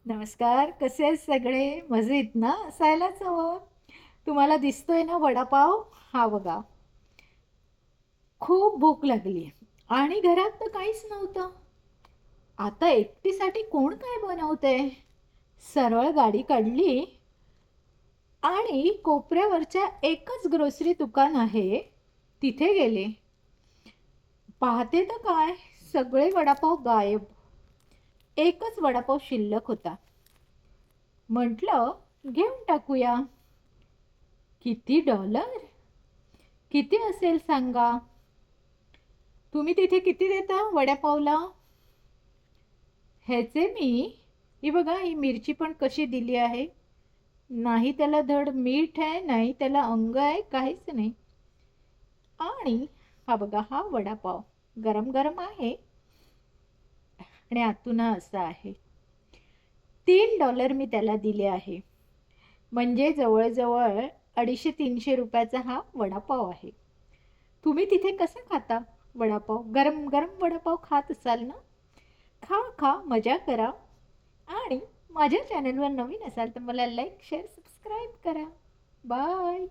नमस्कार, कसे आहेत सगळे? मजेत ना? असायलाच हवं. तुम्हाला दिसतोय ना वडापाव? हा बघा. खूप भूक लागली आणि घरात तर काहीच नव्हतं. आता एकटीसाठी कोण काय बनवतंय? सरळ गाडी काढली आणि कोपऱ्यावरच्या एकच ग्रोसरी दुकान आहे, तिथे गेले. पाहते तर काय, सगळे वडापाव गायब. एकच वडापाव शिल्लक होता. म्हटलं, घेऊन टाकूया. किती $? किती असेल सांगा? तुम्ही तिथे किती देता वडापावला? ह्याचे ही बघा, ही मिरची पण कशी दिली आहे. नाही त्याला धड मीठ आहे, नाही त्याला अंग आहे, काहीच नाही. आणि हा बघा, हा वडापाव गरम गरम आहे आणि आतून असा आहे. $3 मी त्याला दिले आहे. म्हणजे जवळजवळ 250-300 रुपयाचा हा वडापाव आहे. तुम्ही तिथे कसं खाता वडापाव? गरम गरम वडापाव खात असाल ना? खा खा, मजा करा. आणि माझ्या चॅनलवर नवीन असाल तर मला लाईक शेअर सबस्क्राईब करा. बाय.